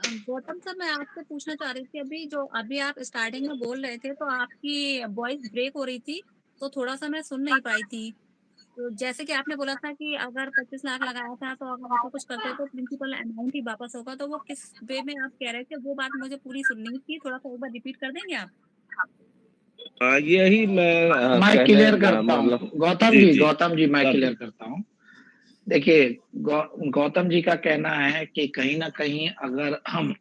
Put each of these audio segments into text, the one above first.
Gautam sir, मैं आपसे पूछना चाह रही थी, अभी आप स्टार्टिंग में बोल रहे थे तो आपकी वॉइस ब्रेक हो रही थी, तो थोड़ा-सा मैं सुन नहीं पाई थी। तो जैसे कि आपने बोला था कि अगर 25 लाख लगाया था तो अगर ऐसा कुछ करते तो प्रिंसिपल अमाउंट ही वापस होगा, तो वो किस वे में आप कह रहे थे? वो बात मुझे पूरी सुननी थी, थोड़ा-सा एक बार रिपीट कर देंगे आप? यही मैं मैं क्लियर करता हूँ मतलब गौतम जी, मैं क्लियर करता हूँ। देखिए, गौतम जी का कहना है कि कहीं ना कहीं अगर हम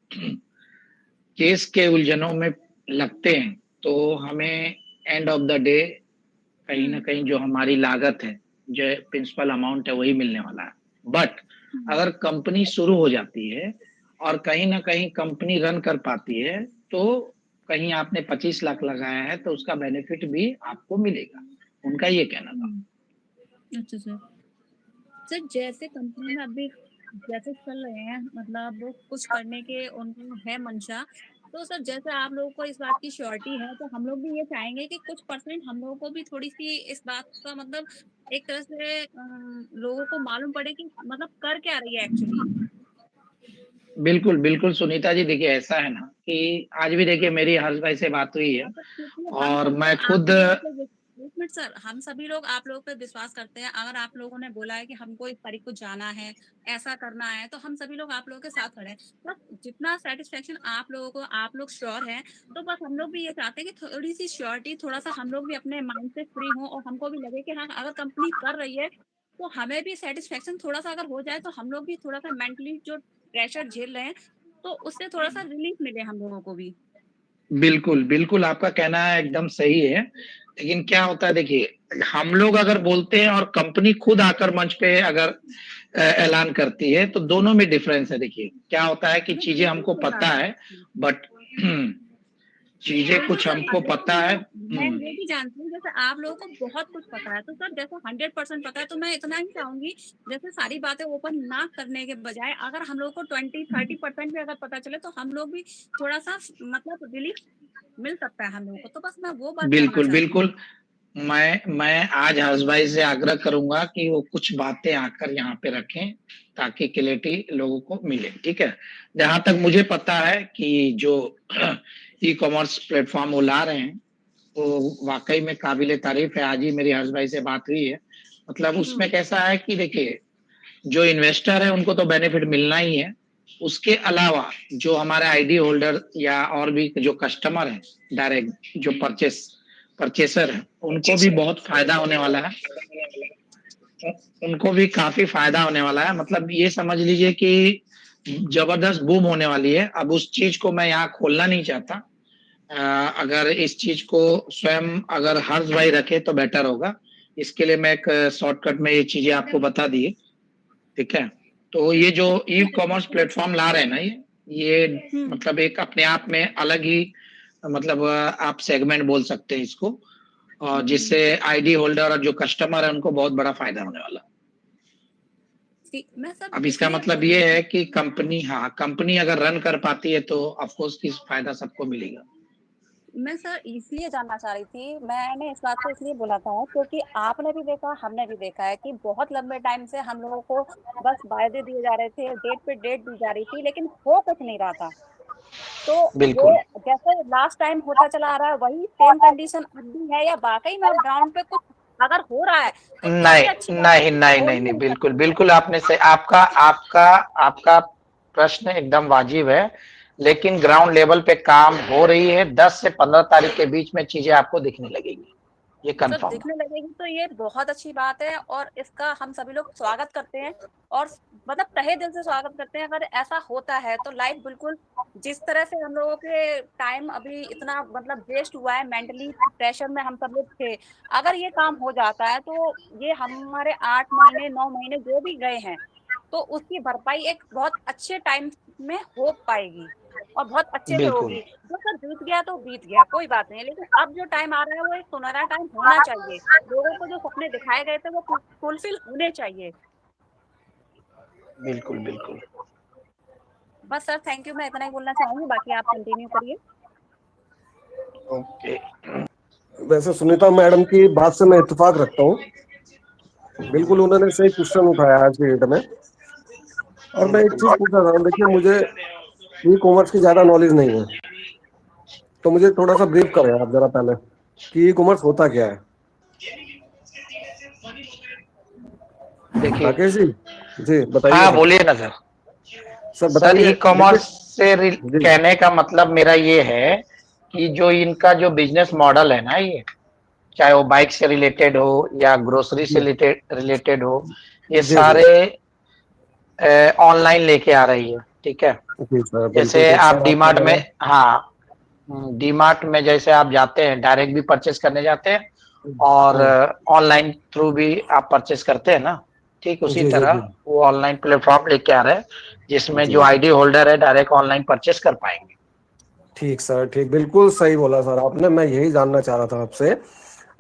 केस के उलझनों में लगते हैं तो हमें एंड ऑफ द डे कहीं ना कहीं जो हमारी लागत है, जो प्रिंसिपल अमाउंट है, वही मिलने वाला है। बट अगर कंपनी शुरू हो जाती है और कहीं ना कहीं कंपनी रन कर पाती है, तो कहीं आपने 25 लाख लगाया है तो उसका बेनिफिट भी आपको मिलेगा, उनका ये कहना था। अच्छा सर। सर, जैसे कंपनी में अभी जैसे चल रहे हैं, मतलब वो कुछ करने के उनका है मंशा, तो सर जैसे आप लोगों को इस बात की श्योरिटी है, तो हम लोग भी ये चाहेंगे कि कुछ परसेंट हम लोगों को भी थोड़ी-सी इस बात का मतलब एक तरह से लोगों को मालूम पड़े कि मतलब कर क्या रही है एक्चुअली। बिल्कुल बिल्कुल सुनीता जी, देखिए ऐसा है ना कि आज भी देखिए मेरी हर्ष भाई से बात हुई है मतलब क्योंकि हम और सभी मैं लोग आप खुद लोगों पे एक मिनट सर, हम सभी लोग आप लोगों पे विश्वास करते हैं। अगर आप लोगों ने बोला है कि हमको इस तारीख को जाना है, ऐसा करना है, तो हम सभी लोग आप लोगों के साथ खड़े हैं। बस जितना सैटिस्फैक्शन आप लोगों को आप लोग श्योर हैं, तो बस हम लोग भी ये चाहते हैं कि थोड़ी-सी श्योरिटी, थोड़ा-सा हम लोग भी अपने माइंड से फ्री हों और हमको भी लगे कि हाँ, अगर कंपनी कर रही है, तो हमें भी सैटिस्फैक्शन थोड़ा-सा अगर हो जाए, तो हम लोग भी थोड़ा-सा मेंटली जो प्रेशर झेल रहे हैं, तो उससे थोड़ा-सा रिलीफ मिले हम लोगों को भी। बिल्कुल बिल्कुल आपका कहना है एकदम सही है। लेकिन क्या होता है, देखिए हम लोग अगर बोलते हैं और कंपनी खुद आकर मंच पे अगर ऐलान करती है, तो दोनों में डिफरेंस है। देखिए क्या होता है कि मैं चीजें बिल्कुल हमको सही पता बात है, बट चीजें बिल्कुल कुछ सर, हमको जैसे पता है। मैं ये भी जानती हूँ, जैसे आप लोगों को बहुत कुछ पता है, तो सर जैसे 100% पता है, तो मैं इतना ही चाहूँगी, जैसे सारी बातें ओपन ना करने के बजाय अगर हम लोगों को 20-30% भी अगर पता चले, तो हम लोग भी थोड़ा-सा मतलब रिलीफ मिल सकता है हम लोगों को। तो बस मैं वो बात जानना बिल्कुल चाहती हूँ। बिल्कुल मैं आज हर्ष भाई से आग्रह करूंगा कि वो कुछ बातें आकर यहाँ पे रखें ताकि क्लैरिटी लोगों को मिले, ठीक है। जहां तक मुझे पता है कि जो ई कॉमर्स प्लेटफॉर्म वो ला रहे हैं, वो वाकई में काबिले तारीफ है। आज ही मेरी हर्ष भाई से बात हुई है। मतलब उसमें हुँ, कैसा है कि देखिए, जो इन्वेस्टर है उनको तो बेनिफिट मिलना ही है। उसके अलावा जो हमारे आईडी होल्डर या और भी जो कस्टमर है, डायरेक्ट जो परचेसर है, उनको भी बहुत फायदा होने वाला है। उनको भी काफी फायदा होने वाला है। मतलब ये समझ लीजिए कि जबरदस्त बूम होने वाली है। अब उस चीज को मैं यहाँ खोलना नहीं चाहता। अगर इस चीज को स्वयं अगर हर्ष भाई रखे तो बेटर होगा। इसके लिए मैं एक शॉर्टकट में ये चीजें आपको बता दिए, ठीक है। तो ये जो ई ठीक है सर, कॉमर्स तो प्लेटफॉर्म ला रहे हैं ना, ये हुँ। मतलब एक अपने आप में अलग ही, मतलब आप सेगमेंट बोल सकते हैं इसको, और हुँ। जिससे आईडी होल्डर और जो कस्टमर है उनको बहुत बड़ा फायदा होने वाला है। मैं सब अब इसका इसलिए मतलब बोल रही ये थी। है कि कंपनी, हाँ, कंपनी अगर रन कर पाती है तो ऑफकोर्स इस फायदा सबको मिलेगा। मैं सर इसलिए जानना चाह रही थी, मैंने इस बात को इसलिए बोला था क्योंकि आपने भी देखा, हमने भी देखा है कि बहुत लंबे टाइम से हम लोगों को बस वायदे दिए जा रहे थे, डेट पे डेट दी जा रही थी, लेकिन हो कुछ नहीं रहा था। तो वो बिल्कुल। जैसे लास्ट टाइम होता चला आ रहा है, वही सेम कंडीशन अब भी है या वाक़ई में अब ग्राउंड पे कुछ अगर हो रहा है, तो सबसे अच्छी नहीं बात है नहीं कि नहीं हो नहीं ही नहीं, नहीं बिल्कुल सकती है। बिल्कुल आपने से आपका आपका आपका प्रश्न एकदम वाजिब है। लेकिन ग्राउंड लेवल पे काम हो रही है। 10 से 15 तारीख के बीच में चीजें आपको दिखने लगेगी, ये जब कंफर्म है। दिखने लगेगी तो ये बहुत अच्छी बात है और इसका हम सभी लोग स्वागत करते हैं और मतलब तहे दिल से स्वागत करते हैं। अगर ऐसा होता है तो लाइफ बिल्कुल जिस तरह से हम लोगों के टाइम अभी इतना मतलब वेस्ट हुआ है, मेंटली प्रेशर में हम सब लोग थे, अगर ये काम हो जाता है तो ये हमारे 8 महीने 9 महीने जो भी गए हैं, तो उसकी भरपाई एक बहुत अच्छे टाइम में हो पाएगी और बहुत अच्छे से बिल्कुल होगी। जो सर बीत गया तो बीत गया, कोई बात नहीं, लेकिन अब जो टाइम आ रहा है वो एक सुनहरा टाइम होना चाहिए। लोगों को जो सपने दिखाए गए थे वो फुलफिल होने चाहिए। बिल्कुल बिल्कुल। बस सर थैंक यू, मैं इतना ही बोलना चाहूंगी, बाकी आप कंटिन्यू करिए। ओके। वैसे सुनीता मैडम की बात से मैं इत्तेफाक रखता हूँ। बिल्कुल उन्होंने सही क्वेश्चन उठाया आज की डेट में। और मैं एक बिल्कुल चीज पूछना चाहता हूँ, देखिए मुझे ई कॉमर्स की ज्यादा नॉलेज नहीं है, तो मुझे थोड़ा सा ब्रीफ करें आप जरा पहले कि ई कॉमर्स होता क्या है। देखिए, राकेश जी, जी बताइए हाँ सर। बोलिए ना सर। सर सर बताइए, ई कॉमर्स देखिए। से जी कहने का मतलब मेरा ये है कि जो इनका जो बिजनेस मॉडल है ना, ये चाहे वो बाइक से रिलेटेड हो या ग्रोसरी से जी रिलेटेड हो, ये जी जी सारे ऑनलाइन लेके आ रही है। ठीक है, जी सर, बिल्कुल जैसे ठीक आप सर, आप डीमार्ट बोल में, रहे हाँ, डीमार्ट में जैसे आप जाते हैं, डायरेक्ट भी परचेस करने जाते हैं और हैं। ऑनलाइन थ्रू भी आप परचेस करते हैं ना, ठीक उसी जी जी तरह जी वो ऑनलाइन प्लेटफॉर्म लेके आ रहे हैं जिसमें जो जी, आईडी होल्डर है डायरेक्ट ऑनलाइन परचेस कर पाएंगे। ठीक सर, ठीक, बिल्कुल सही बोला सर आपने, मैं यही जानना चाह रहा था आपसे।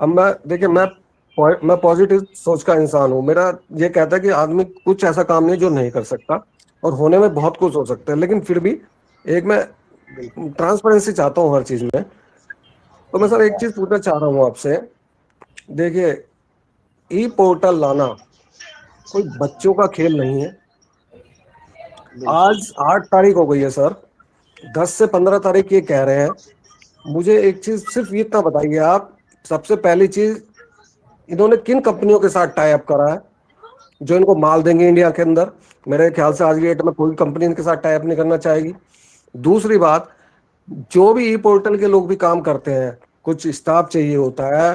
अब मैं, देखिए, मैं पॉजिटिव सोच का इंसान हूँ। मेरा ये कहता है कि आदमी कुछ ऐसा काम नहीं जो नहीं कर सकता, और होने में बहुत कुछ हो सकता है, लेकिन फिर भी एक मैं बिल्कुल। ट्रांसपेरेंसी चाहता हूँ हर चीज में। तो मैं सर एक चीज पूछना चाह रहा हूँ आपसे। देखिए, ई पोर्टल लाना कोई बच्चों का खेल नहीं है। बिल्कुल। आज 8 तारीख हो गई है सर, 10 से 15 तारीख ये कह रहे हैं। मुझे एक चीज सिर्फ ये इतना बताइए आप, सबसे पहली चीज, इन्होंने किन कंपनियों के साथ टाई अप करा है जो इनको माल देंगे इंडिया के अंदर। मेरे ख्याल से आज की डेट में कोई कंपनी इनके साथ टाई अप नहीं करना चाहेगी। दूसरी बात, जो भी ई पोर्टल के लोग भी काम करते हैं, कुछ स्टाफ चाहिए होता है,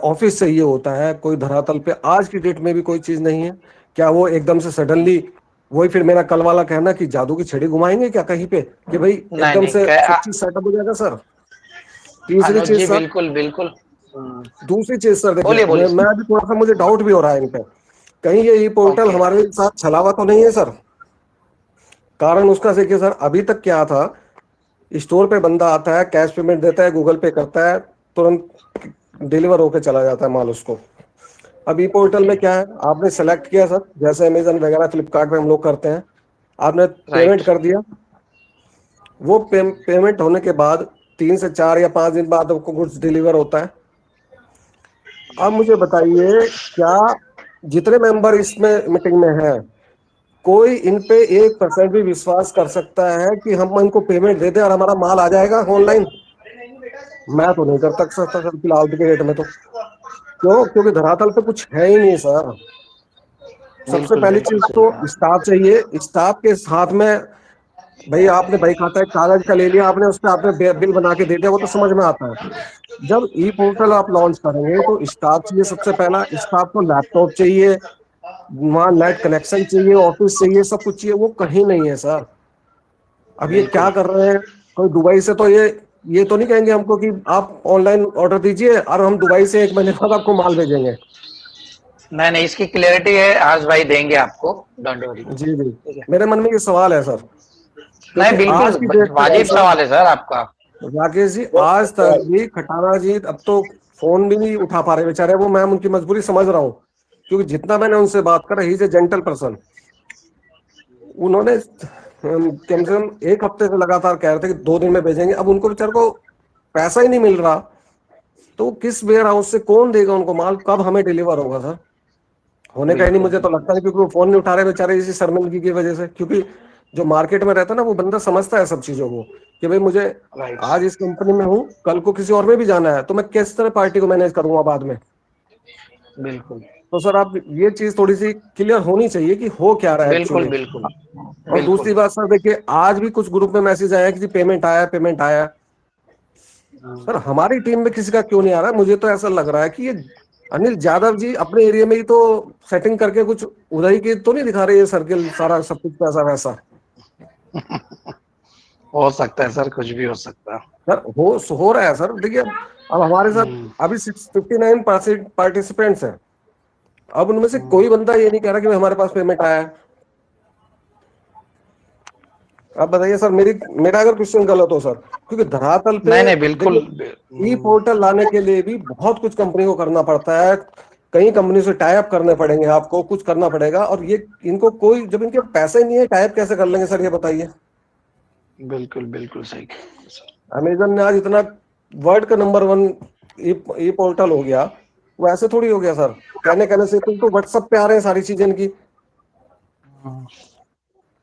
ऑफिस चाहिए होता है, कोई धरातल पे आज की डेट में भी कोई चीज नहीं है। क्या वो एकदम से सडनली, वही फिर मेरा कल वाला कहना कि जादू की छड़ी घुमाएंगे क्या कहीं पे, कि भाई नहीं एकदम नहीं, से सब चीज सेटअप हो जाएगा सर। तीसरी अनुज चीज जी, सर, बिल्कुल बिल्कुल। दूसरी चीज सर, देखिए, बोलिए बोलिए मैं सर। अभी थोड़ा सा, मुझे डाउट भी हो रहा है इन पे, कहीं ये ई पोर्टल ओके। हमारे साथ छलावा तो नहीं है सर। कारण उसका देखिए सर, अभी तक क्या था, स्टोर पे बंदा आता है, कैश पेमेंट देता है, गूगल पे करता है, तुरंत डिलीवर होकर चला जाता है माल उसको। अब ई पोर्टल ओके। में क्या है, आपने सेलेक्ट किया सर, जैसे अमेजन वगैरह फ्लिपकार्ट पे हम लोग करते हैं, आपने राइट। पेमेंट कर दिया। वो पेमेंट होने के बाद 3 से 4 या 5 दिन बाद आपको गुड्स डिलीवर होता है। अब मुझे बताइए, क्या जितने मेंबर इसमें मीटिंग में हैं, कोई इन पे 1% भी विश्वास कर सकता है कि हम इनको पेमेंट दे दें और हमारा माल आ जाएगा ऑनलाइन? मैं तो नहीं कर सकता सर, फिलहाल के डेट में तो। क्यों? क्योंकि धरातल पे कुछ है ही नहीं सर। सबसे बिल्कुल पहली बिल्कुल चीज सही तो कहा। स्टाफ चाहिए, स्टाफ के साथ में, भाई आपने भाई खाता है, कागज का ले लिया आपने, उस पर आपने बिल बना के दे दिया, वो तो समझ में आता है। जब ई पोर्टल आप लॉन्च करेंगे तो स्टाफ चाहिए, सबसे पहला स्टाफ को लैपटॉप चाहिए, वहाँ नेट कनेक्शन चाहिए, ऑफिस चाहिए, सब कुछ चाहिए, वो कहीं नहीं है सर। अब ये क्या बिल्कुल। कर रहे हैं, कोई दुबई से तो ये तो नहीं कहेंगे हमको कि आप ऑनलाइन ऑर्डर दीजिए और हम दुबई से 1 महीने बाद आपको माल भेजेंगे। नहीं नहीं, इसकी क्लियरिटी है, आज भाई देंगे आपको, डोंट वरी। जी जी, ठीक है। मेरे मन में ये सवाल है सर, क्योंकि नहीं बिल्कुल, आज की डेट में वाजिब सर, सवाल है सर आपका। राकेश जी, आज तक भी खटाना जी अब तो फोन भी नहीं उठा पा रहे बेचारे, वो मैं उनकी मजबूरी समझ रहा हूँ, क्योंकि जितना मैंने उनसे बात करा, he is a gentle person. उन्होंने कम से कम 1 हफ्ते से लगातार कह रहे थे कि 2 दिन में भेजेंगे। अब उनको बेचारे को पैसा ही नहीं मिल रहा, तो किस वेयर हाउस से कौन देगा उनको माल, कब हमें डिलीवर होगा सर? होने का ही नहीं, बिल्कुल मुझे तो लगता नहीं, क्योंकि वो फोन नहीं उठा रहे बेचारे इसी शर्मिंदगी की वजह से। क्योंकि जो मार्केट में रहता है ना, वो बंदा समझता है सब चीजों को, कि भाई मुझे राइट। आज इस कंपनी में हूँ, कल को किसी और में भी जाना है, तो मैं किस तरह पार्टी को मैनेज करूंगा बाद में। बिल्कुल तो सर आप, ये चीज थोड़ी सी क्लियर होनी चाहिए कि हो क्या रहा है बिल्कुल एक्चुअली। बिल्कुल और बिल्कुल। दूसरी बात सर, देखिए, आज भी कुछ ग्रुप में मैसेज आया कि जी पेमेंट आया, पेमेंट आया। सर हमारी टीम में किसी का क्यों नहीं आ रहा है? मुझे तो ऐसा लग रहा है कि ये अनिल यादव जी अपने एरिया में ही तो सेटिंग करके कुछ उधर ही की तो नहीं दिखा रहे, ये सर्किल सारा सब कुछ पैसा वैसा। हो सकता है सर, कुछ भी हो सकता है। सर हो रहा है सर, देखिए, अब हमारे साथ अभी 659 पार्टिसिपेंट्स हैं। अब उनमें से कोई बंदा ये नहीं कह रहा कि भाई हमारे पास पेमेंट आया है। आप बताइए सर, मेरा अगर क्वेश्चन गलत हो सर, क्योंकि धरातल पे, नहीं नहीं बिल्कुल। देखिए, ई पोर्टल लाने के लिए भी बहुत कुछ कंपनी को करना पड़ता है, कई कंपनी से टाई अप करने पड़ेंगे, आपको कुछ करना पड़ेगा, और ये इनको कोई, जब इनके पैसे ही नहीं है, टाई अप कैसे कर लेंगे सर, ये बताइए। बिल्कुल बिल्कुल सही कहा सर। अमेजन ने आज इतना वर्ल्ड का नंबर 1 ई पोर्टल हो गया, वो ऐसे थोड़ी हो गया सर, कहने कहने से तो व्हाट्सएप पे आ रहे हैं सारी चीजें इनकी।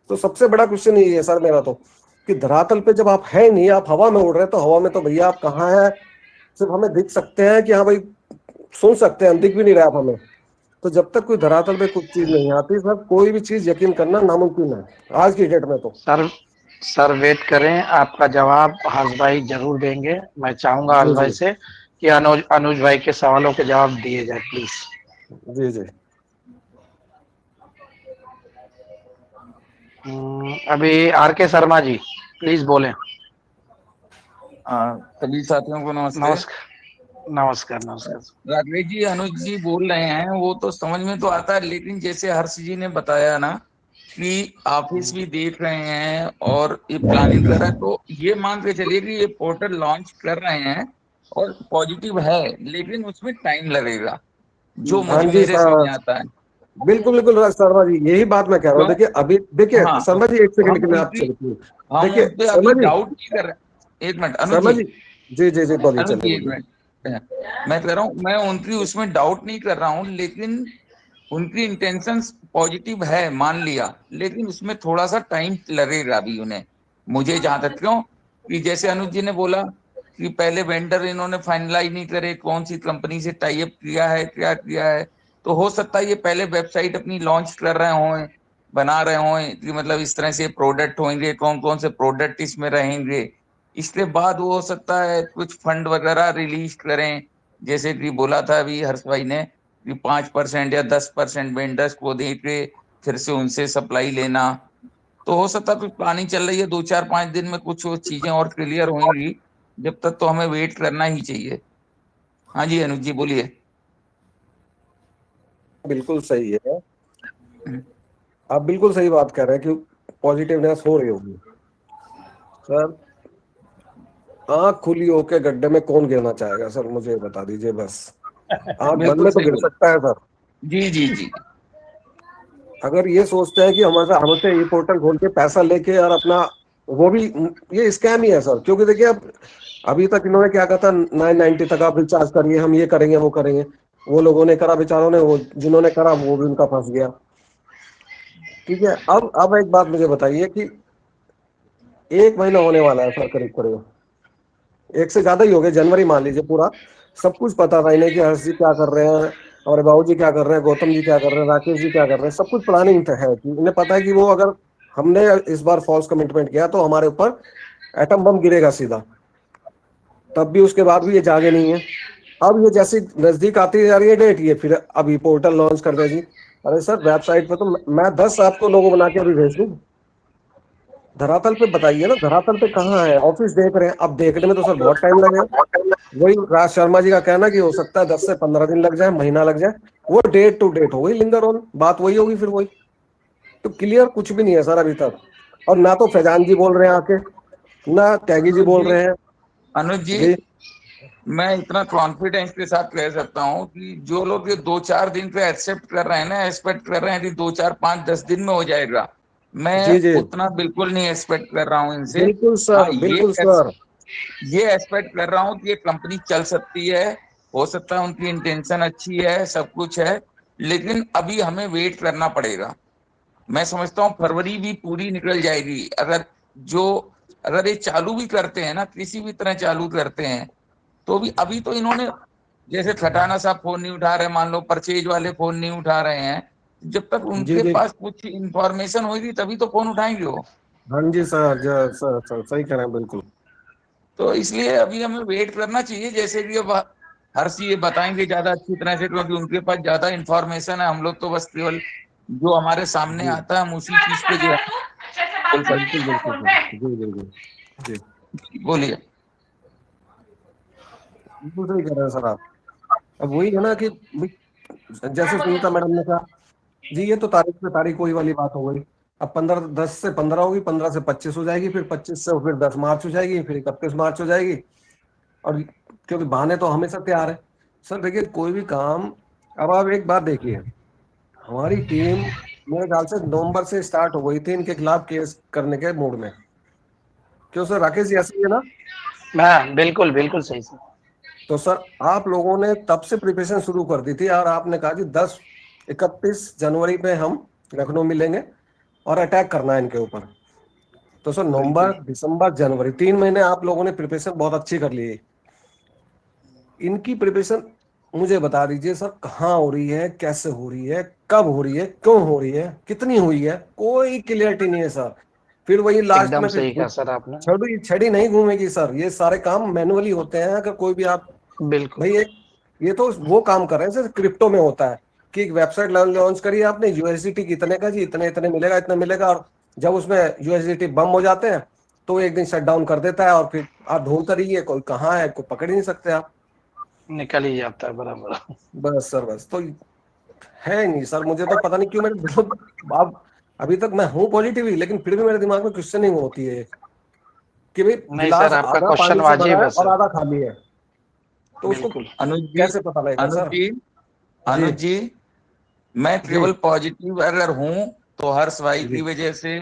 तो सबसे बड़ा क्वेश्चन यही है सर मेरा तो, कि धरातल पे जब आप है नहीं, आप हवा में उड़ रहे हैं, तो हवा में तो भैया आप कहाँ है, सिर्फ हमें दिख सकते हैं कि हाँ भाई सुन सकते हैं, दिख भी नहीं रहा आप हमें। तो जब तक कोई धरातल पे कुछ चीज नहीं आती सर, कोई भी चीज यकीन करना नामुमकिन है आज की डेट में तो। सर वेट करें, आपका जवाब हर्ष भाई जरूर देंगे। मैं चाहूंगा हर्ष जी भाई जी से कि अनुज अनुज भाई के सवालों के जवाब दिए जाए प्लीज। जी जी। अभी आर के शर्मा जी प्लीज बोलें। सभी साथियों को नमस्ते। नमस्कार नमस्कार नमस्कार। राकेश जी, अनुज जी बोल रहे हैं वो तो समझ में तो आता है, लेकिन जैसे हर्ष जी ने बताया ना कि ऑफिस भी देख रहे हैं और ये प्लानिंग कर रहा है, तो ये मान के चलिए कि ये पोर्टल लॉन्च कर रहे हैं और पॉजिटिव है, लेकिन उसमें टाइम लगेगा, जो हाँ मुझे जी मेरे समझ सर, में आता है। बिल्कुल बिल्कुल शर्मा जी, यही बात मैं कह रहा हूँ। क्यों? देखिए अभी, देखिए हाँ, शर्मा जी, एक सेकंड हम के लिए आप उनकी चलिए। हम देखिए उन पे शर्मा अभी जी, डाउट नहीं कर रहे। एक मिनट अनुज शर्मा जी, जी, जी जी जी, बोलिए, अनुज चलिए जी एक बोलिए। मिनट, मैं कह रहा हूँ मैं उनकी उसमें डाउट नहीं कर रहा हूँ, लेकिन उनकी इंटेंशंस पॉजिटिव है मान लिया, लेकिन उसमें थोड़ा सा टाइम लगेगा अभी उन्हें। मुझे जहां तक, क्यों कि जैसे अनुज जी ने बोला कि पहले वेंडर इन्होंने फाइनलाइज नहीं करे कौन सी कंपनी से टाई अप किया है, क्या किया है, तो हो सकता है ये पहले वेबसाइट अपनी लॉन्च कर रहे हों, बना रहे हों कि मतलब इस तरह से प्रोडक्ट होंगे, कौन कौन से प्रोडक्ट इसमें रहेंगे। इसके बाद वो हो सकता है कुछ फंड वगैरह रिलीज करें, जैसे कि बोला था अभी हर्ष भाई ने कि 5% या 10% वेंडर्स को दे के फिर से उनसे सप्लाई लेना। तो हो सकता है कुछ प्लानिंग चल रही है, 2 4 5 दिन में कुछ वो चीजें और क्लियर होंगी। जब तक तो हमें वेट करना ही चाहिए। हाँ जी अनुज जी बोलिए। बिल्कुल सही है, आप बिल्कुल सही बात कर रहे हैं कि पॉजिटिवनेस हो रही होगी सर। आंख खुली होके गड्ढे में कौन गिरना चाहेगा सर, मुझे बता दीजिए बस। आंख बंद बिल्कुल में तो सही गिर बोला। सकता है सर। जी जी जी। अगर ये सोचते हैं कि हमारे हमसे ये पोर्टल खोल के पैसा लेके और अपना, वो भी ये स्कैम ही है सर। क्योंकि देखिए अब, अभी तक इन्होंने क्या कहा था, 990 तक आप रिचार्ज करिए, हम ये करेंगे वो करेंगे। वो लोगों ने करा, बेचारों ने, वो जिन्होंने करा वो भी उनका फंस गया। ठीक है, अब एक बात मुझे बताइए कि 1 महीना होने वाला है सर, करीब करीब एक से ज्यादा ही हो गया, जनवरी मान लीजिए पूरा। सब कुछ पता था इन्हें कि हर्ष जी क्या कर रहे हैं, हमारे बाबू जी क्या कर रहे हैं, गौतम जी क्या कर रहे हैं, राकेश जी क्या कर रहे हैं, सब कुछ प्लानिंग है कि इन्हें पता है कि वो, अगर हमने इस बार फॉल्स कमिटमेंट किया तो हमारे ऊपर एटम बम गिरेगा सीधा। तब भी, उसके बाद भी ये जागे नहीं है। अब ये जैसी नजदीक आती जा रही है डेट, ये फिर अभी पोर्टल लॉन्च कर दे जी। अरे सर, वेबसाइट पे तो मैं 10 आपको लोगो बना के अभी भेज दूं। धरातल पे बताइए ना, धरातल पे कहाँ है, ऑफिस देख रहे हैं, अब देखने में तो सर बहुत टाइम लगेगा। वही राज शर्मा जी का कहना कि हो सकता है 10 से 15 दिन लग जाए, महीना लग जाए, वो डेट टू डेट हो गई लिंगर ऑन, बात वही होगी फिर वही। तो क्लियर कुछ भी नहीं है सर अभी तक। और ना तो फैजान जी बोल रहे हैं आके, ना त्यागी जी अनुज बोल जी, रहे हैं। अनुज जी, जी मैं इतना कॉन्फिडेंस के साथ कह सकता हूँ कि जो लोग ये 2 4 दिन पे एक्सेप्ट कर रहे हैं ना, एक्सपेक्ट कर रहे हैं कि 2 4 5 10 दिन में हो जाएगा, मैं जी जी, उतना बिल्कुल नहीं एक्सपेक्ट कर रहा हूँ इनसे। बिल्कुल हाँ, सर, बिल्कुल सर। ये एक्सपेक्ट कर रहा हूँ कि ये कंपनी चल सकती है, हो सकता है उनकी इंटेंशन अच्छी है, सब कुछ है, लेकिन अभी हमें वेट करना पड़ेगा। मैं समझता हूँ फरवरी भी पूरी निकल जाएगी अगर जो अगर ये चालू भी करते हैं ना, किसी भी तरह चालू करते हैं, तो भी अभी तो इन्होंने जैसे खटाना साहब फोन नहीं उठा रहे, मान लो परचेज वाले फोन नहीं उठा रहे हैं, जब तक जी उनके जी, पास कुछ इंफॉर्मेशन होगी तभी तो फोन उठाएंगे वो। हाँ जी सर, सर सही कह रहे हैं बिल्कुल। तो इसलिए अभी हमें वेट करना चाहिए, जैसे कि अब हर्ष ये बताएंगे ज्यादा अच्छी तरह से, क्योंकि उनके पास ज्यादा इंफॉर्मेशन है। हम लोग तो बस केवल जो हमारे सामने जी, आता है हम उसी चीज पे जो है बोल सकते बिल्कुल बिल्कुल सर, जी जी जी जी, हैं। बोलिए। बिल्कुल सही कह रहे हैं सर आप। अब वही है ना कि जैसे सुनीता मैडम ने कहा, जी ये तो तारीख पे तारीख वही वाली बात हो गई। अब 10 से 15 होगी, 15 से 25 हो जाएगी, फिर 25 से फिर 10 मार्च हो जाएगी, फिर 31 मार्च हो जाएगी। और क्योंकि बहाने तो हमेशा तैयार है सर। देखिए कोई भी काम, अब आप एक बात देखिए, हमारी टीम मेरे ख्याल से नवंबर से स्टार्ट हो गई थी इनके खिलाफ केस करने के मूड में। क्यों सर, राकेश जी ऐसे ही है ना? हाँ बिल्कुल बिल्कुल सही सर। तो सर आप लोगों ने तब से प्रिपरेशन शुरू कर दी थी, और आपने कहा कि 10 31 जनवरी पे हम लखनऊ मिलेंगे, और अटैक करना है इनके ऊपर। तो सर नवंबर, बिल्कुल दिसंबर, जनवरी 3 महीने आप लोगों ने प्रिपरेशन बहुत अच्छी कर ली है। इनकी प्रिपरेशन मुझे बता दीजिए सर, कहाँ हो रही है, कैसे हो रही है, कब हो रही है, क्यों हो रही है, कितनी हुई है, कोई क्लियरिटी नहीं है सर। फिर वही लास्ट एकदम में फिर सही कहा सर आपने। छड़ी छड़ी नहीं घूमेगी सर, ये सारे काम मैनुअली होते हैं। अगर कोई भी आप बिल्कुल भाई एक, ये तो वो काम कर रहे हैं सर, क्रिप्टो में होता है कि एक वेबसाइट लॉन्च करी आपने, यूएसडीटी कितने का जी, इतने इतने मिलेगा, इतना मिलेगा, और जब उसमें यूएसडीटी बम हो जाते हैं तो एक दिन शट डाउन कर देता है, और फिर आप ढूंढते रहिए कोई कहाँ है, कोई पकड़ ही नहीं सकते आप। निकल ही जाता है बराबर। बस सर, बस तो है ही नहीं सर। मुझे तो पता नहीं क्यों मेरे दिमाग, अब अभी तक मैं हूँ पॉजिटिव ही, लेकिन फिर भी मेरे दिमाग में क्वेश्चनिंग होती है कि भाई नहीं गिलास सर, आपका आधा क्वेश्चन पानी से भरा वाजिब है है और सर। आधा खाली है, तो उसको बिल्कुल अनुज जी, कैसे पता लगेगा अनुज सर? जी, जी अनुज जी, मैं जी ट्रिपल पॉजिटिव अगर हूं तो हर्ष भाई की जी वजह से,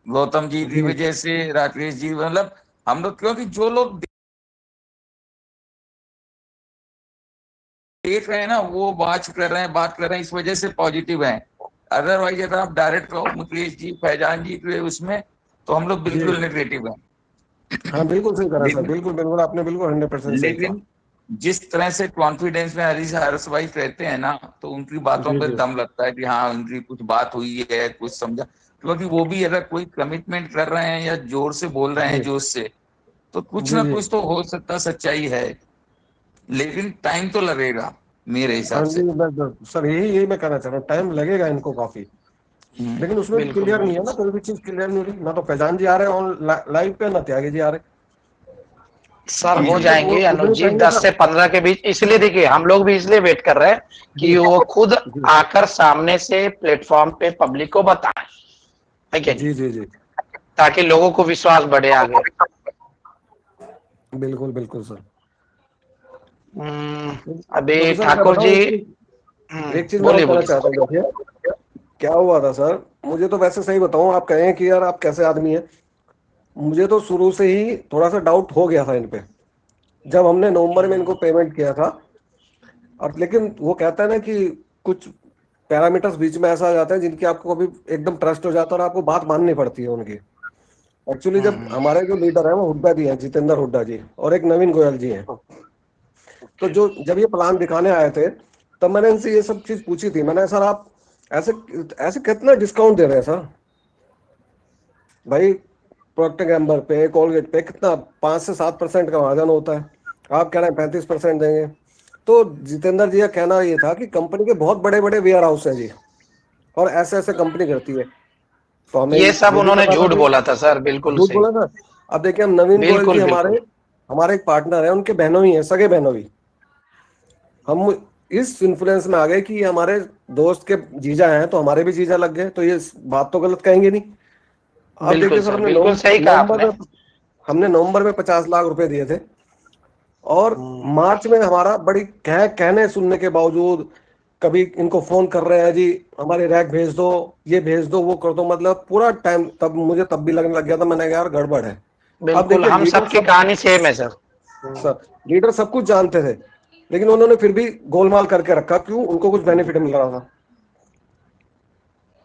गौतम जी की जी वजह से, राकेश जी, मतलब हम लोग, क्योंकि जो लोग देख रहे हैं ना, वो वॉच कर रहे हैं, बात कर रहे हैं, इस वजह से पॉजिटिव हैं। अदरवाइज अगर आप डायरेक्ट कहो मुकेश जी, फैजान जी के उसमें, तो हम लोग जी। बिल्कुल नेगेटिव हैं। हाँ बिल्कुल सही करा सर, लेकिन बिल्कुल बिल्कुल, आपने बिल्कुल 100% सही कहा। लेकिन जिस तरह से कॉन्फिडेंस में हर्ष भाई रहते हैं ना, तो उनकी बातों जी पे जी दम लगता है कि हाँ, उनकी कुछ बात हुई है, कुछ समझा। क्योंकि वो भी अगर कोई कमिटमेंट कर रहे हैं या जोर से बोल रहे जी हैं जोश से, तो कुछ जी ना जी। कुछ तो हो सकता सच्चाई है। लेकिन टाइम तो लगेगा मेरे हिसाब हाँ से। जी, सर यही यही मैं कहना चाह रहा हूँ, टाइम लगेगा इनको काफी। लेकिन उसमें भी बिल्कुल क्लियर नहीं है बिल्कुल ना, सर। कोई भी चीज क्लियर नहीं हो रही ना। तो फैजान जी आ रहे हैं ऑन लाइव पे, ना त्यागी जी आ रहे। सर अब जी हो जब जी। तक वो जाएंगे खुद अनुज नहीं जी, कहेंगे 10 सर। से 15 के बीच। इसलिए देखिए, हम लोग भी इसलिए वेट कर रहे हैं जी कि वो खुद जी आकर सामने से प्लेटफॉर्म पे पब्लिक को बताएं, है क्या नहीं, जी जी जी। ताकि लोगों को विश्वास बढ़े आगे। बिल्कुल बिल्कुल सर। अभी क्योंकि सर मैं ठाकुर बताऊं जी। एक चीज मैं और बोलिए कहना बोलिए चाहता सर। हूँ, देखिए क्या हुआ था सर। मुझे तो वैसे सही बताऊं, आप कहें कि यार आप कैसे आदमी हैं, मुझे तो शुरू से ही थोड़ा सा डाउट हो गया था इन पे, जब हमने नवंबर में इनको पेमेंट किया था। और लेकिन वो कहता है ना कि कुछ पैरामीटर्स बीच में ऐसा आ जाते हैं जिनकी आपको कभी एकदम ट्रस्ट हो जाता है और आपको बात माननी पड़ती है उनकी। एक्चुअली जब हमारे जो लीडर हैं वो हुड्डा जी हैं, जितेंद्र हुड्डा जी, और एक नवीन गोयल जी हैं। तो जो जब ये प्लान दिखाने आए थे, तब मैंने इनसे ये सब चीज पूछी थी। मैंने, सर आप ऐसे ऐसे कितना डिस्काउंट दे रहे हैं सर भाई? प्रोक्टर गैम्बल पे, कोलगेट पे कितना 5 से 7% का मार्जिन होता है, आप कह रहे हैं 35% देंगे। तो जितेंद्र जी का कहना ये था कि कंपनी के बहुत बड़े बड़े वेयर हाउस हैं जी, और ऐसे ऐसे कंपनी करती है। तो हमें ये सब ये भी उन्होंने पता था झूठ कि बोला था सर, बिल्कुल झूठ सही। बोला था। अब देखिए, हम नवीन गोयल जी बिल्कुल हमारे बिल्कुल। हमारे एक पार्टनर है, उनके बहनों ही है, सगे बहनों ही। हम इस इन्फ्लुएंस में आ गए कि ये हमारे दोस्त के जीजा हैं, तो हमारे भी जीजा लग गए, तो ये बात तो गलत कहेंगे नहीं। अब बिल्कुल देखिए सर, सर, बिल्कुल सही कहा नवंबर आपने। में हमने नवंबर में 50 लाख रुपए दिए थे, और मार्च में हमारा बड़ी कहने सुनने के बावजूद, कभी इनको फोन कर रहे हैं जी, हमारे रैक भेज दो, ये भेज दो, वो कर दो, मतलब पूरा टाइम, तब मुझे तब भी लगने लग गया था, मैंने कहा यार गड़बड़ है। अब बिल्कुल, देखिए हम लीडर सबकी सब कहानी सेम है सर। सर लीडर सब कुछ जानते थे, लेकिन उन्होंने फिर भी गोलमाल करके रखा, क्यों? उनको कुछ बेनिफिट मिल रहा था।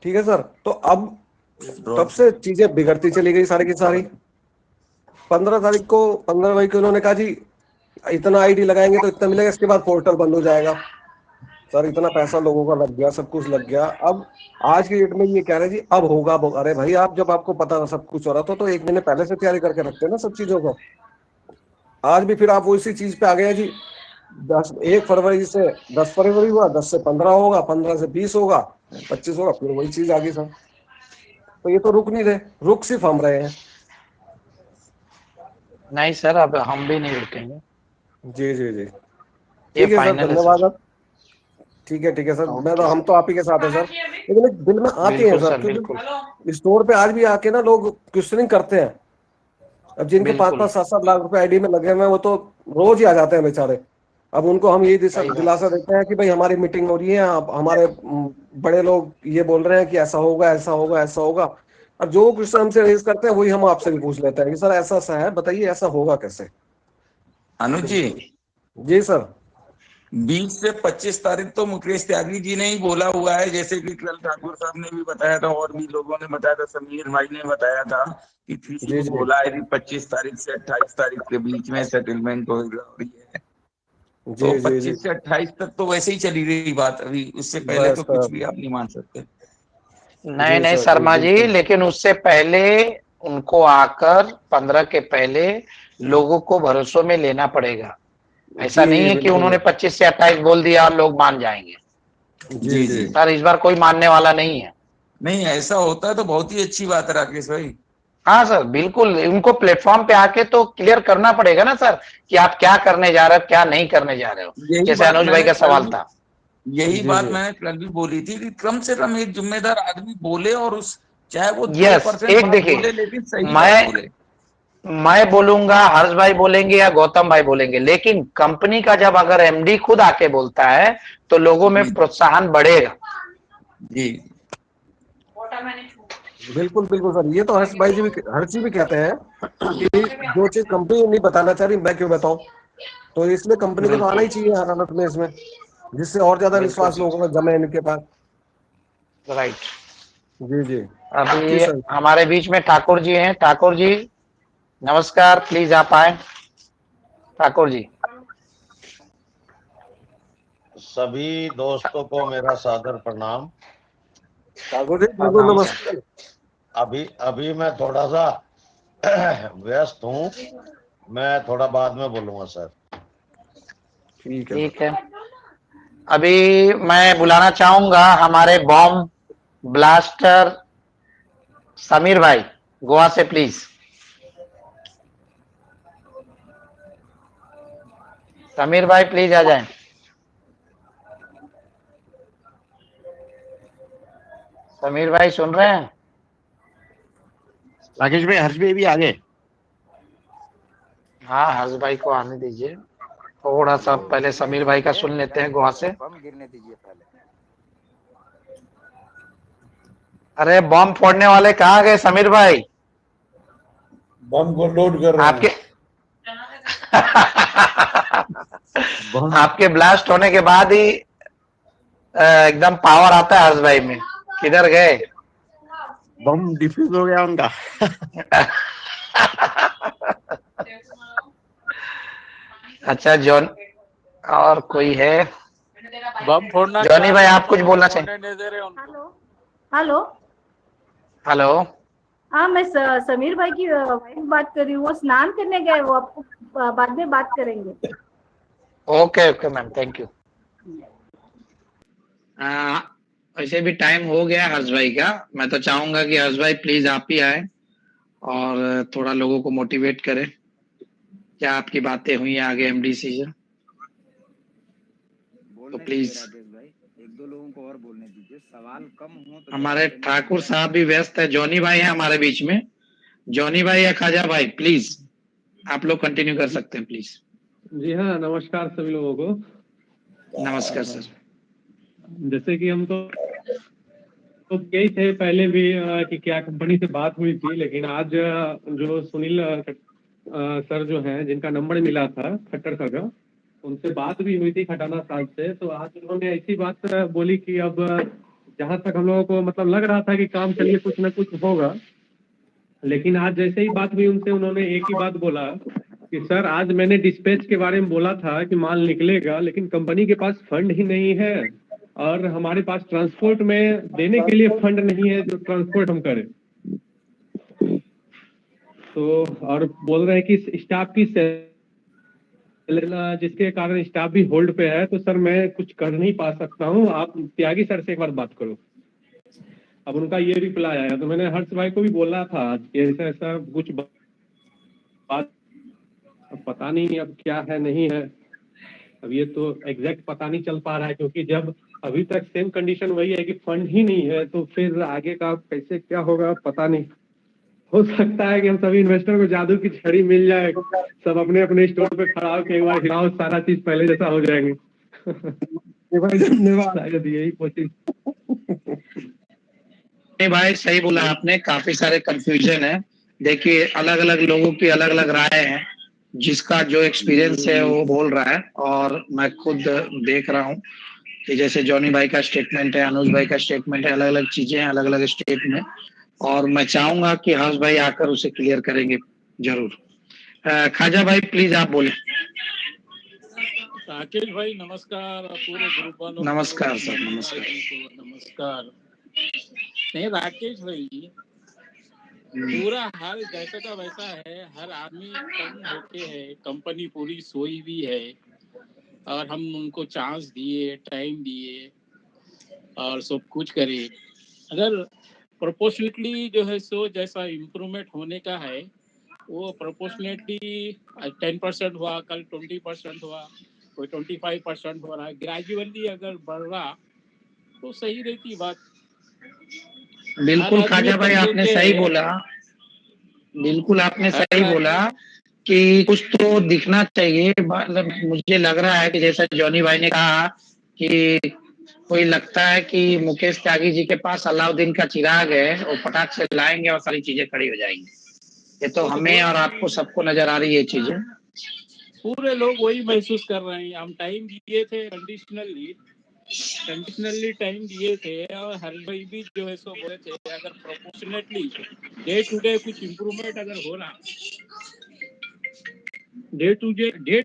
ठीक है सर, तो अब तब से चीजें बिगड़ती चली गई सारी की सारी। 15 तारीख को, 15 मई को उन्होंने कहा जी इतना आईडी लगाएंगे तो इतना मिलेगा, इसके बाद पोर्टल बंद हो जाएगा। सर इतना पैसा लोगों का लग गया, सब कुछ लग गया। अब आज की डेट में ये कह रहे हैं जी अब होगा अरे भाई, आप जब आपको पता था सब कुछ हो रहा था, तो 1 महीने पहले से तैयारी करके रखते हैं ना सब चीजों को। आज भी फिर आप उसी चीज पे आ गए हैं जी। 1 फरवरी से 10 फरवरी हुआ, 10 से 15 होगा, 15 से 20 होगा, 25 होगा, फिर वही चीज आ गई सर। तो ये तो रुक नहीं रहे, रुक सिर्फ हम रहे हैं। नहीं सर, अब हम भी नहीं रुकेंगे। जी जी जी। ये ठीक है सर, फाइनल है धन्यवाद। सर। अब ठीक है सर, मैं तो, ओके हम सर। तो आप ही के साथ हैं सर। लेकिन एक दिल में आती है बिल्कुल सर, सर, बिल्कुल क्योंकि स्टोर पे आज भी आके ना लोग क्वेश्चनिंग करते हैं। अब जिनके पाँच बिल्कुल। पाँच 7 7 लाख रुपए आईडी में लगे हुए हैं, वो तो रोज ही आ जाते हैं बेचारे। अब उनको हम ये सही बात दिलासा है। देते हैं कि भाई हमारी मीटिंग हो रही है, आप हमारे बड़े लोग ये बोल रहे हैं कि ऐसा होगा, ऐसा होगा, ऐसा होगा। और जो क्वेश्चन हमसे रेज करते हैं वही हम आपसे भी पूछ लेते हैं कि सर ऐसा ऐसा है, बताइए ऐसा होगा कैसे? अनुज जी, जी सर। 20 से 25 तारीख तो मुकेश त्यागी जी ने ही बोला हुआ है, जैसे कि कल ठाकुर साहब ने भी बताया था और भी लोगों ने बताया था, समीर भाई ने बताया था कि किसी जी को जी बोला है कि 25 तारीख से 28 तारीख के बीच में सेटलमेंट होगा, और ये तो जी जी जी 25 से 28 तक तो वैसे ही चली रही बात, अभी उससे पहले बस तो कुछ भी आप नहीं मान सकते। नहीं जी नहीं सर जी शर्मा जी, बिल्कुल लेकिन उससे पहले उनको आकर 15 के पहले लोगों को भरोसों में लेना पड़ेगा। ऐसा नहीं जी है कि बिल्कुल उन्होंने 25 से 28 बोल दिया और लोग मान जाएंगे। जी जी जी जी सर इस बार कोई मानने वाला नहीं है। नहीं, ऐसा होता है तो बहुत ही अच्छी बात है राकेश भाई। हाँ सर बिल्कुल, उनको प्लेटफॉर्म पे आके तो क्लियर करना पड़ेगा ना सर, कि आप क्या करने जा रहे हो, क्या नहीं करने जा रहे हो। यही जैसे बात अनुज भाई मैंने का कल सवाल भी था। यही जी बात जी मैंने कल भी बोली थी कि कम से कम एक जिम्मेदार आदमी बोले, और उस चाहे वो यस 2% एक बात देखिए, बोले लेकिन सही बात मैं बोले। मैं बोलूंगा, हर्ष भाई बोलेंगे या गौतम भाई बोलेंगे, लेकिन कंपनी का जब अगर एमडी खुद आके बोलता है तो लोगों में जी प्रोत्साहन बढ़ेगा। जी बिल्कुल बिल्कुल सर, ये तो हर्ष जी भी कहते हैं कि जो चीज कंपनी नहीं बताना चाह रही मैं क्यों बताऊं, तो इसलिए कंपनी को तो आना बिल्कुल ही चाहिए हर हालत में इसमें, जिससे और ज्यादा बिल्कुल विश्वास लोगों का जमे इनके पास। राइट। जी जी जी अभी सर। हमारे बीच में ठाकुर जी हैं। ठाकुर जी नमस्कार, प्लीज आप आए। ठाकुर जी सभी दोस्तों को मेरा सादर प्रणाम। ठाकुर जी बिल्कुल प्रणाम सर। नमस्कार। अभी अभी मैं थोड़ा सा व्यस्त हूँ, मैं थोड़ा बाद में बोलूंगा सर। ठीक है सर। ठीक है, अभी मैं बुलाना चाहूंगा हमारे बॉम्ब ब्लास्टर समीर भाई, गोवा से प्लीज। समीर भाई प्लीज आ जाएं। समीर भाई सुन रहे हैं? राकेश भाई, हर्ष भाई भी आ गए। हाँ हर्ष भाई को आने दीजिए, थोड़ा सा पहले समीर भाई का सुन लेते हैं गोवा से। बम गिरने दीजिए पहले। अरे बम फोड़ने वाले कहाँ गए समीर भाई? बम को लोड कर रहे आपके हैं। बम आपके ब्लास्ट होने के बाद ही एकदम पावर आता है हर्ष भाई में। किधर गए? बम डिफ्यूज हो गया उनका। अच्छा जॉन, और कोई है? बम फोड़ना जॉनी चाह भाई रहे हैं आप कुछ तो बोलना चाहिए। फोड़ने नहीं दे रहे उनको। Hello hello. हेलो। हाँ मैं समीर भाई की वाइफ बात कर रही हूँ, वो स्नान करने गए, वो आपको बाद में बात करेंगे। Okay okay ma'am, thank you. वैसे भी टाइम हो गया हर्ष भाई का। मैं तो चाहूंगा कि हर्ष भाई प्लीज आप ही आए और थोड़ा लोगों को मोटिवेट करें। क्या आपकी बातें हुई आगे एमडीसी से? तो प्लीज। राकेश भाई, एक दो लोगों को और बोलने दीजिए, सवाल कम हो तो हमारे ठाकुर साहब भी व्यस्त है, जॉनी भाई है हमारे बीच में। जॉनी भाई या खाजा भाई प्लीज आप लोग कंटिन्यू कर सकते हैं प्लीज। जी हाँ, नमस्कार सभी लोगों को। नमस्कार सर। जैसे कि हम तो गए थे पहले भी कि क्या कंपनी से बात हुई थी, लेकिन आज जो सुनील सर जो हैं जिनका नंबर मिला था खट्टर सर का, उनसे बात भी हुई थी खटाना साहब से। तो आज उन्होंने ऐसी बात बोली कि अब जहां तक हम लोगों को मतलब लग रहा था कि काम चलिए कुछ ना कुछ होगा, लेकिन आज जैसे ही बात हुई उनसे, उन्होंने एक ही बात बोला कि सर आज मैंने डिस्पैच के बारे में बोला था कि माल निकलेगा, लेकिन कंपनी के पास फंड ही नहीं है और हमारे पास ट्रांसपोर्ट में देने के लिए फंड नहीं है जो ट्रांसपोर्ट हम करें। तो और बोल रहे हैं कि स्टाफ की जिसके कारण स्टाफ भी होल्ड पे है। तो सर मैं कुछ कर नहीं पा सकता हूँ, आप त्यागी सर से एक बार बात करो। अब उनका ये रिप्लाई आया, तो मैंने हर्ष भाई को भी बोला था कि ऐसा ऐसा कुछ बात, अब पता नहीं अब क्या है नहीं है, अब ये तो एग्जैक्ट पता नहीं चल पा रहा है, क्योंकि जब अभी तक सेम कंडीशन वही है कि फंड ही नहीं है, तो फिर आगे का कैसे क्या होगा पता नहीं। हो सकता है कि हम सभी इन्वेस्टर को जादू की छड़ी मिल जाए, सब अपने अपने स्टोर पे खड़ा होकर एक बार हिलाओ, सारा चीज पहले जैसा हो जाएंगे। भाई धन्यवाद, शायद यही कोशिश। नहीं भाई सही बोला आपने, काफी सारे कंफ्यूजन है। देखिए अलग अलग लोगों की अलग अलग राय है। जिसका जो एक्सपीरियंस है वो बोल रहा है, और मैं खुद देख रहा हूँ कि जैसे जॉनी भाई का स्टेटमेंट है, अनुज भाई का स्टेटमेंट है, अलग अलग चीजें हैं अलग अलग स्टेट में, और मैं चाहूंगा कि हर्ष भाई आकर उसे क्लियर करेंगे जरूर। खाजा भाई प्लीज आप बोले। राकेश भाई नमस्कार, पूरे ग्रुप वालों को, नमस्कार सर, नमस्कार नमस्कार। जी को नमस्कार। नहीं राकेश भाई, पूरा हाल जैसा का वैसा है, हर आदमी तंग होके है, कंपनी पूरी सोई हुई है, और हम उनको चांस दिए, टाइम दिए और सब कुछ करे। अगर प्रोपोर्शनेटली जो है सो जैसा इम्प्रूवमेंट होने का है, वो प्रोपोर्शनेटली 10% हुआ, कल 20% हुआ, कोई 25% हो रहा है, ग्रेजुअली अगर बढ़ रहा तो सही रहती बात। बिल्कुल खाजा भाई आपने सही बोला, बिल्कुल आपने सही बोला कि कुछ तो दिखना चाहिए। मतलब मुझे लग रहा है कि जैसा जॉनी भाई ने कहा कि कोई लगता है कि मुकेश त्यागी जी के पास अलाउद्दीन का चिराग है, वो फटाक से लाएंगे और सारी चीजें खड़ी हो जाएंगी। ये तो हमें और आपको सबको नजर आ रही है चीजें। पूरे लोग वही महसूस कर रहे हैं। हम टाइम दिए थे, कंडीशनली टाइम दिए थे, और हर भाई भी जो है सो बोले थे अगर प्रोपोर्शनेटली डे टू डे कुछ इम्प्रूवमेंट अगर हो रहा, डे टू डे